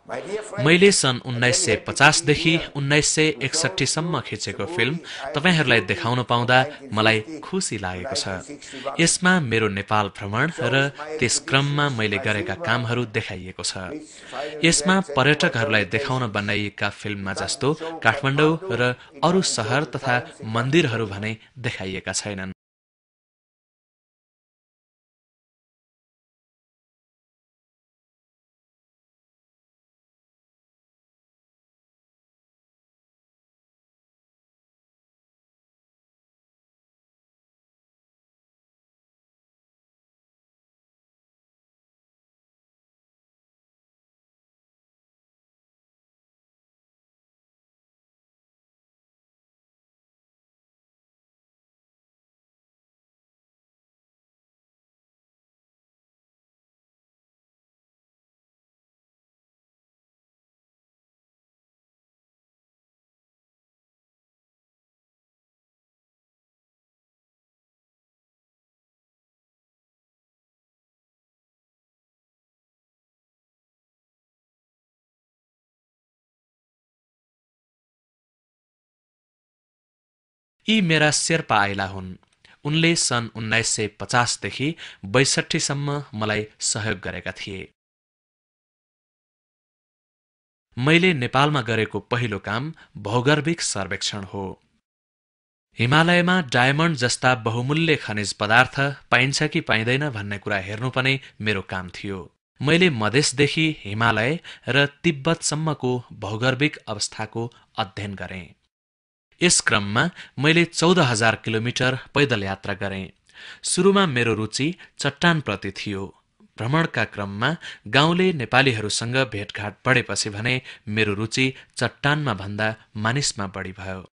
मैले सन् 1950 देखि 1961 सम्म खिचेको फिल्म तपाईहरूलाई देखाउन पाउँदा मलाई खुसी लागेको छ। यसमा मेरो नेपाल भ्रमण र त्यस क्रममा मैले गरेका कामहरू देखाइएको छ। यसमा पर्यटकहरूलाई देखाउन बनाइएका फिल्ममा जस्तो काठमाडौँ र अरू शहर तथा मन्दिरहरू भने देखाइएका छैनन्। यी मेरा शेर्पा आइला हुन्। उनले सन् 1950 देखि 62 सम्म मलाई सहयोग गरेका थिए। मैले नेपालमा गरेको पहिलो काम भौगर्भिक सर्वेक्षण हो। हिमालयमा डायमण्ड जस्ता बहुमूल्य खनिज पदार्थ पाइन्छ कि पाइँदैन भन्ने कुरा हेर्नु पनि मेरो काम थियो। मैले मधेसदेखि हिमालय र तिब्बतसम्मको भौगर्भिक अवस्थाको अध्ययन गरेँ। यस क्रममा मैले 14,000 किलोमिटर पैदल यात्रा गरेँ। सुरुमा मेरो रुचि चट्टानप्रति थियो। भ्रमणका क्रममा गाउँले नेपालीहरूसँग भेटघाट बढेपछि भने मेरो रुचि चट्टानमा भन्दा मानिसमा बढी भयो।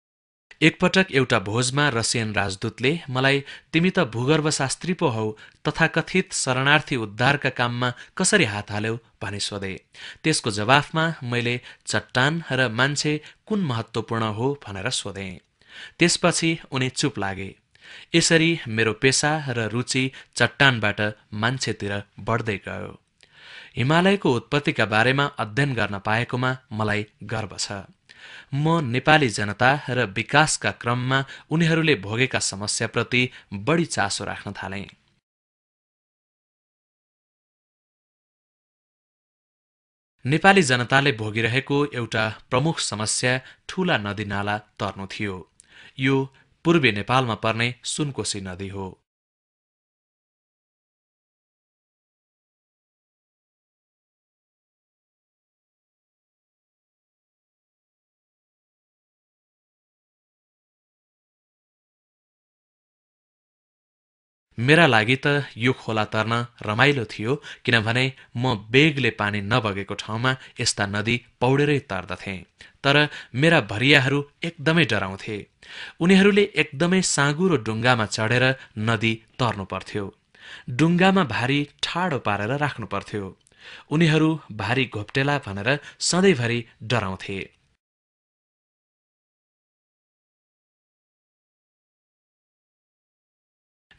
एकपटक एउटा भोजमा रसियन राजदूतले मलाई तिमी त भूगर्भशास्त्री पो हौ, तथाकथित शरणार्थी उद्धारका काममा कसरी हात हाल्यौ भनी सोधे। त्यसको जवाफमा मैले चट्टान र मान्छे कुन महत्त्वपूर्ण हो भनेर सोधे। त्यसपछि उनी चुप लागे। यसरी मेरो पेशा र रुचि चट्टानबाट मान्छेतिर बढ्दै गयो। हिमालयको उत्पत्तिका बारेमा अध्ययन गर्न पाएकोमा मलाई गर्व छ। म नेपाली जनता र विकासका क्रममा उनीहरूले भोगेका समस्याप्रति बढी चासो राख्न थाले। नेपाली जनताले भोगिरहेको एउटा प्रमुख समस्या ठूला नदीनाला तर्नु थियो। यो पूर्वी नेपालमा पर्ने सुनकोशी नदी हो। मेरा लागि त यो खोला तर्न रमाइलो थियो, किनभने म बेगले पानी नबगेको ठाउँमा यस्ता नदी पौडेरै तर्दथे। तर मेरा भरियाहरू एकदमै डराउँथे। उनीहरूले एकदमै साँगुरो डुङ्गामा चढेर नदी तर्नु पर्थ्यो। डुङ्गामा भारी ठाडो पारेर राख्नु पर्थ्यो। उनीहरू भारी घोप्टेला भनेर सधैँभरि डराउँथे।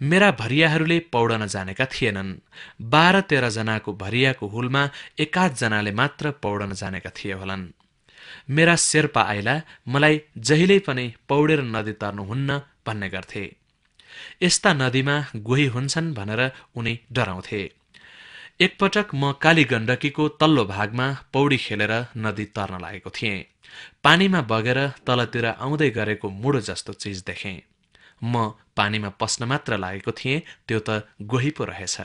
मेरा भरियाहरूले पौडन जानेका थिएनन्। 12-13 जनाको भरियाको हुलमा एकाध जनाले मात्र पौडन जानेका थिए होलान्। मेरा शेर्पा आइला मलाई जहिल्यै पनि पौडेर नदी तर्नुहुन्न भन्ने गर्थे। यस्ता नदीमा गोही हुन्छन् भनेर उनी डराउँथे। एकपटक म काली गण्डकीको तल्लो भागमा पौडी खेलेर नदी तर्न लागेको थिएँ। पानीमा बगेर तलतिर आउँदै गरेको मुडो जस्तो चीज देखेँ। म पानीमा पस्न मात्र लागेको थिएँ, त्यो त गोही पो रहेछ।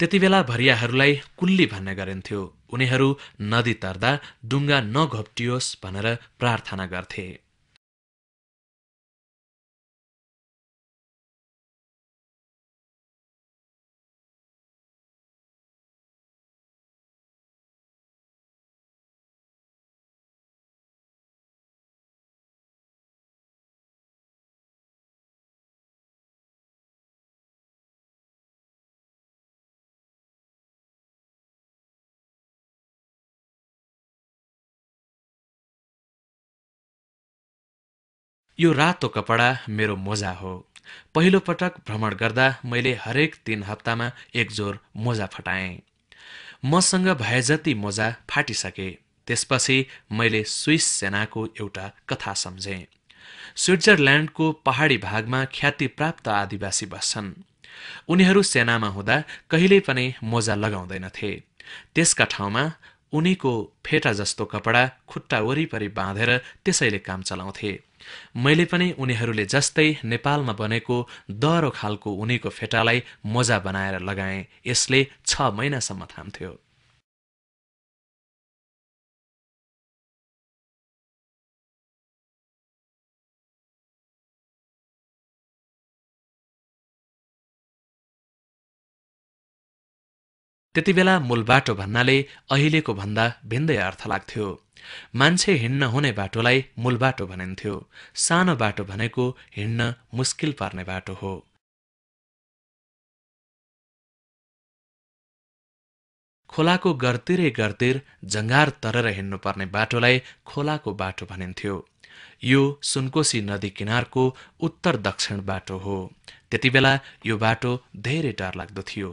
त्यतिबेला भरियाहरूलाई कुल्ली भन्ने गरिन्थ्यो। उनीहरू नदी तर्दा डुङ्गा नघोप्टियोस् भनेर प्रार्थना गर्थे। यो रातो कपडा मेरो मोजा हो। पहिलो पटक भ्रमण गर्दा मैले हरेक 3 हप्तामा एक जोर मोजा फटाएँ। मसँग भए जति मोजा फाटिसके। त्यसपछि मैले स्विस सेनाको एउटा कथा सम्झेँ। स्विट्जरल्याण्डको पहाडी भागमा ख्यातिप्राप्त आदिवासी बस्छन्। उनीहरू सेनामा हुँदा कहिल्यै पनि मोजा लगाउँदैनथे। त्यसका ठाउँमा उनीको फेटा जस्तो कपडा खुट्टा वरिपरि बाँधेर त्यसैले काम चलाउँथे। मैले पनि उनीहरूले जस्तै नेपालमा बनेको दह्रो खालको उनीको फेटालाई मोजा बनाएर लगाएँ। यसले 6 महिनासम्म थाम्थ्यो। त्यति बेला मूल बाटो भन्नाले अहिलेको भन्दा भिन्दै अर्थ लाग्थ्यो। मान्छे हिँड्न हुने बाटोलाई मूल बाटो भनिन्थ्यो। सानो बाटो भनेको हिँड्न मुस्किल पर्ने बाटो हो। खोलाको गर्तिरै गर्तिर जङ्गार तरेर हिँड्नुपर्ने बाटोलाई खोलाको बाटो भनिन्थ्यो। यो सुनकोशी नदी किनारको उत्तर दक्षिण बाटो हो। त्यति बेला यो बाटो धेरै डरलाग्दो थियो।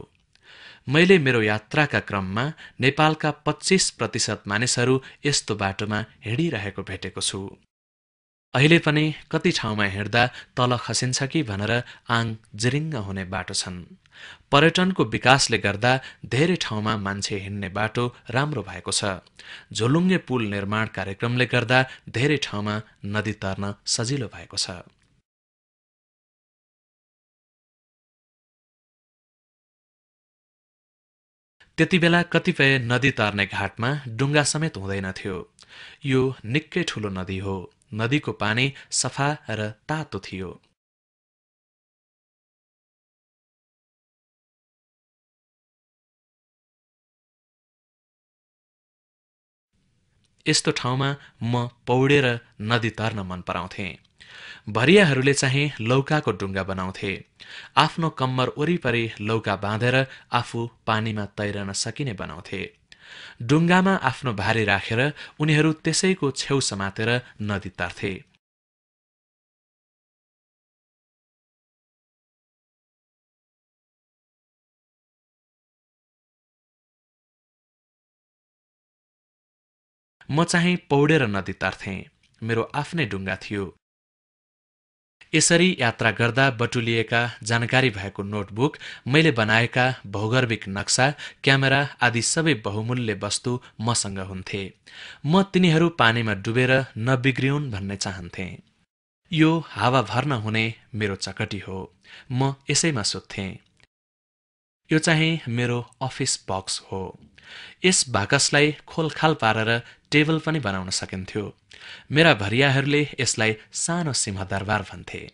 मैले मेरो यात्राका क्रममा नेपालका 25% मानिसहरू यस्तो बाटोमा हिँडिरहेको भेटेको छु। अहिले पनि कति ठाउँमा हिँड्दा तल खसिन्छ कि भनेर आङ जिरिङ्ग हुने बाटो छन्। पर्यटनको विकासले गर्दा धेरै ठाउँमा मान्छे हिँड्ने बाटो राम्रो भएको छ। झोलुङ्गे पुल निर्माण कार्यक्रमले गर्दा धेरै ठाउँमा नदी तर्न सजिलो भएको छ। त्यति बेला कतिपय नदी तर्ने घाटमा डुङ्गा समेत हुँदैनथ्यो। यो निकै ठूलो नदी हो। नदीको पानी सफा र तातो थियो। यस्तो ठाउँमा म पौडेर नदी तर्न मन पराउँथे। भरियाहरूले चाहिँ लौकाको डुङ्गा बनाउँथे। आफ्नो कम्मर वरिपरि लौका बाँधेर आफू पानीमा तैरन सकिने बनाउँथे। डुङ्गामा आफ्नो भारी राखेर उनीहरू त्यसैको छेउ समातेर नदी तर्थे। म चाहिँ पौडेर नदी तर्थेँ। मेरो आफ्नै डुङ्गा थियो। यसरी यात्रा गर्दा बटुलिएका जानकारी भएको नोटबुक, मैले बनाएका भौगर्भिक नक्सा, क्यामेरा आदि सबै बहुमूल्य वस्तु मसँग हुन्थे। म तिनीहरू पानीमा डुबेर नबिग्रिउन् भन्ने चाहन्थे। यो हावा भर्न हुने मेरो चकटी हो। म यसैमा सुत्थेँ। यो चाहिँ मेरो अफिस बक्स हो। यस बाकसलाई खोलखाल पारेर टेबल पनि बनाउन सकिन्थ्यो। मेरा भरियाहरूले यसलाई सानो सिंहदरबार भन्थे।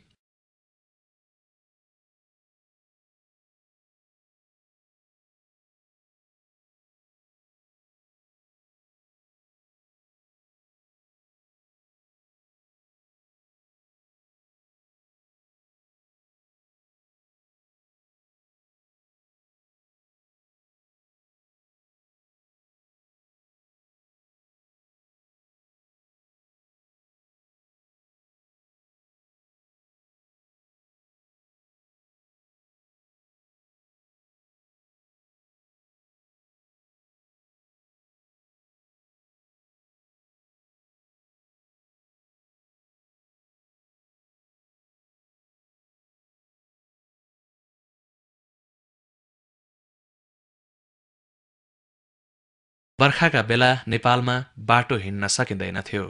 बर्खाका बेला नेपालमा बाटो हिँड्न सकिँदैनथ्यो।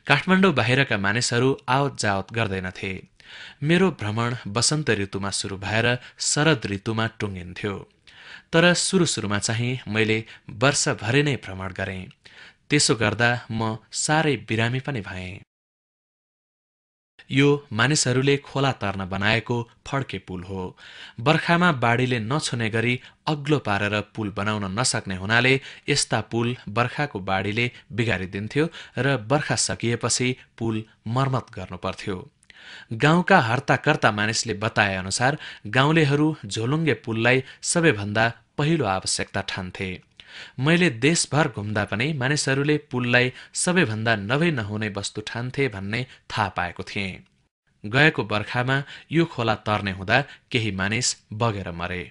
काठमाडौँ बाहिरका मानिसहरू आवत जावत गर्दैनथे। मेरो भ्रमण वसन्त ऋतुमा सुरु भएर शरद ऋतुमा टुङ्गिन्थ्यो। तर सुरुमा चाहिँ मैले वर्षभरि नै भ्रमण गरेँ। त्यसो गर्दा म साह्रै बिरामी पनि भएँ। यो मानिसहरूले खोला तर्न बनाएको फड्के पुल हो। बर्खामा बाढीले नछुने गरी अग्लो पारेर पुल बनाउन नसक्ने हुनाले यस्ता पुल बर्खाको बाढीले बिगारिदिन्थ्यो र बर्खा सकिएपछि पुल मर्मत गर्नुपर्थ्यो। गाउँका हर्ताकर्ता मानिसले बताए अनुसार गाउँलेहरू झोलुङ्गे पुललाई सबैभन्दा पहिलो आवश्यकता ठान्थे। मैले देशभर घुम्दा पनि मानिसहरूले पुललाई सबैभन्दा नभई नहुने वस्तु ठान्थे भन्ने थाहा पाएको थिएँ। गएको बर्खामा यो खोला तर्ने हुँदा केही मानिस बगेर मरे।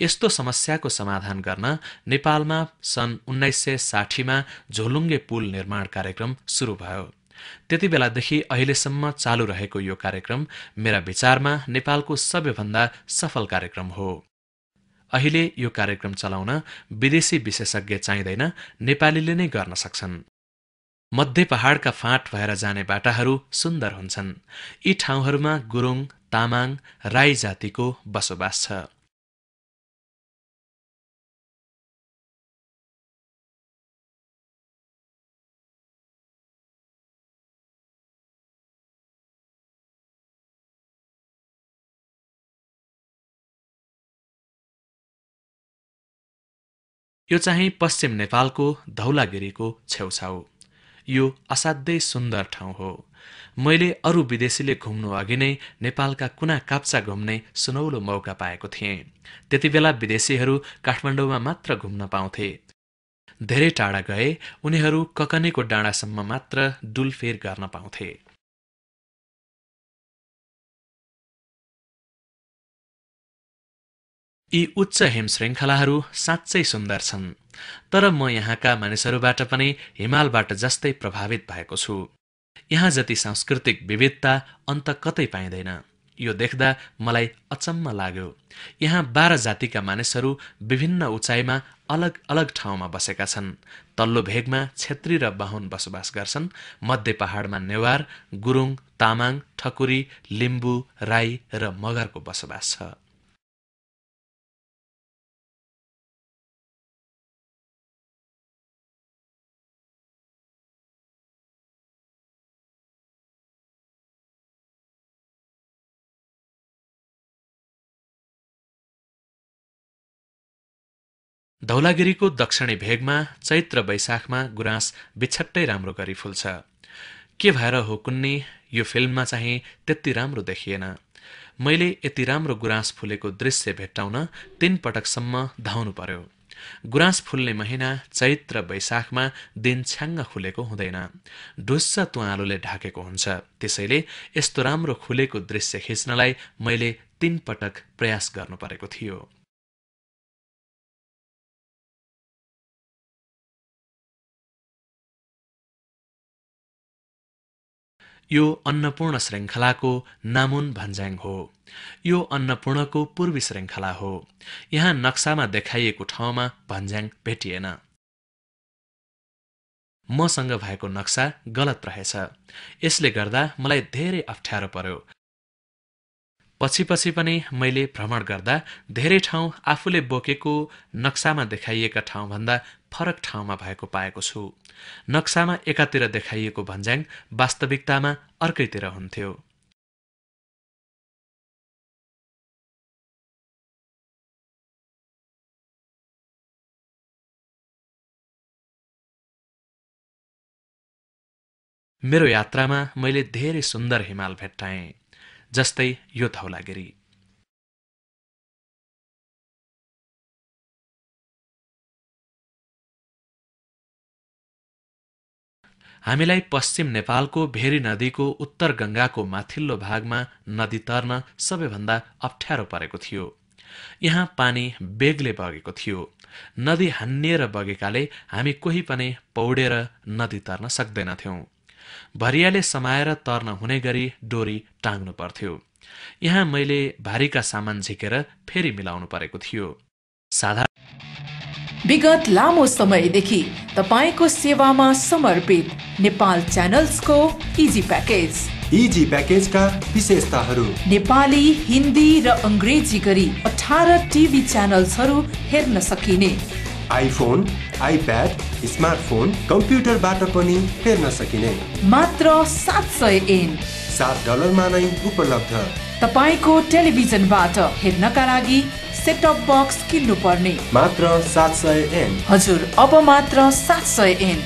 यस्तो समस्याको समाधान गर्न नेपालमा सन् 1960मा झोलुङ्गे पुल निर्माण कार्यक्रम सुरु भयो। त्यति बेलादेखि अहिलेसम्म चालु रहेको यो कार्यक्रम मेरा विचारमा नेपालको सबैभन्दा सफल कार्यक्रम हो। अहिले यो कार्यक्रम चलाउन विदेशी विशेषज्ञ चाहिँदैन, नेपालीले नै गर्न सक्छन्। मध्य पहाडका फाँट भएर जाने बाटाहरू सुन्दर हुन्छन्। यी ठाउँहरूमा गुरुङ, तामाङ, राई जातिको बसोबास छ। यो चाहिँ पश्चिम नेपालको धौलागिरीको छेउछाउ। यो असाध्यै सुन्दर ठाउँ हो। मैले अरू विदेशीले घुम्नु अघि नै नेपालका कुना काप्चा घुम्ने सुनौलो मौका पाएको थिएँ। त्यति बेला विदेशीहरू काठमाडौँमा मात्र घुम्न पाउँथे। धेरै टाढा गए उनीहरू ककनेको डाँडासम्म मात्र डुलफेर गर्न पाउँथे। यी उच्च हिमश्रृङ्खलाहरू साँच्चै सुन्दर छन्, तर म यहाँका मानिसहरूबाट पनि हिमालबाट जस्तै प्रभावित भएको छु। यहाँ जति सांस्कृतिक विविधता अन्त कतै पाइँदैन। यो देख्दा मलाई अचम्म लाग्यो। यहाँ 12 जातिका मानिसहरू विभिन्न उचाइमा अलग अलग ठाउँमा बसेका छन्। तल्लो भेगमा क्षेत्री र बाहुन बसोबास गर्छन्। मध्य पहाडमा नेवार, गुरुङ, तामाङ, ठकुरी, लिम्बू, राई र मगरको बसोबास छ। धौलागिरीको दक्षिणी भेगमा चैत्र वैशाखमा गुराँस बिछट्टै राम्रो गरी फुल्छ। के भएर हो कुन्नी यो फिल्ममा चाहिँ त्यति राम्रो देखिएन। मैले यति राम्रो गुराँस फुलेको दृश्य भेट्टाउन 3 पटकसम्म धाउनु पर्यो। गुराँस फुल्ने महिना चैत्र वैशाखमा दिन छ्याङ्ग खुलेको हुँदैन। ढुस्स तुवालोले ढाकेको हुन्छ। त्यसैले यस्तो राम्रो खुलेको दृश्य खिच्नलाई मैले 3 पटक प्रयास गर्नु परेको थियो। यो अन्नपूर्ण श्रृङ्खलाको नामुन भन्ज्याङ हो। यो अन्नपूर्णको पूर्वी श्रृङ्खला हो। यहाँ नक्सामा देखाइएको ठाउँमा भन्ज्याङ भेटिएन। मसँग भएको नक्सा गलत रहेछ। यसले गर्दा मलाई धेरै अप्ठ्यारो पर्यो। पछि पनि मैले भ्रमण गर्दा धेरै ठाउँ आफूले बोकेको नक्सामा देखाइएका ठाउँभन्दा फरक ठाउँमा भएको पाएको छु। नक्सामा एकातिर देखाइएको भन्ज्याङ वास्तविकतामा अर्कैतिर हुन्थ्यो। मेरो यात्रामा मैले धेरै सुन्दर हिमाल भेट्टाएँ, जस्तै यो धौलागिरी। हामीलाई पश्चिम नेपालको भेरी नदीको उत्तर गंगाको माथिल्लो भागमा नदी तर्न सबैभन्दा अप्ठ्यारो परेको थियो। यहाँ पानी बेगले बगेको थियो। नदी हान्निएर बगेकाले हामी कोही पनि पौडेर नदी तर्न सक्दैनथ्यौं। भरियाले समाएर तर्न हुने गरी डोरी टाङ्नु पर्थ्यो। यहाँ मैले भारीका सामान झिकेर फेरि मिलाउनु परेको थियो। विगत लामो समयदेखि तपाईको सेवामा समर्पित नेपाल च्यानल्सको इजी प्याकेज। इजी प्याकेजका विशेषताहरू: नेपाली, हिन्दी र अंग्रेजी गरी 18 टिभी च्यानल्सहरू हेर्न सकिने, आइफोन, आइप्याड, स्मार्टफोन, कम्प्युटरबाट पनि हेर्न सकिने, मात्र 700 येन $7 नै उपलब्ध। तपाईको टेलिभिजनबाट हेर्नका लागि सेटअप बक्स किन्नु पर्ने, मात्र 700 येन। हजुर, अब मात्र 700 येन।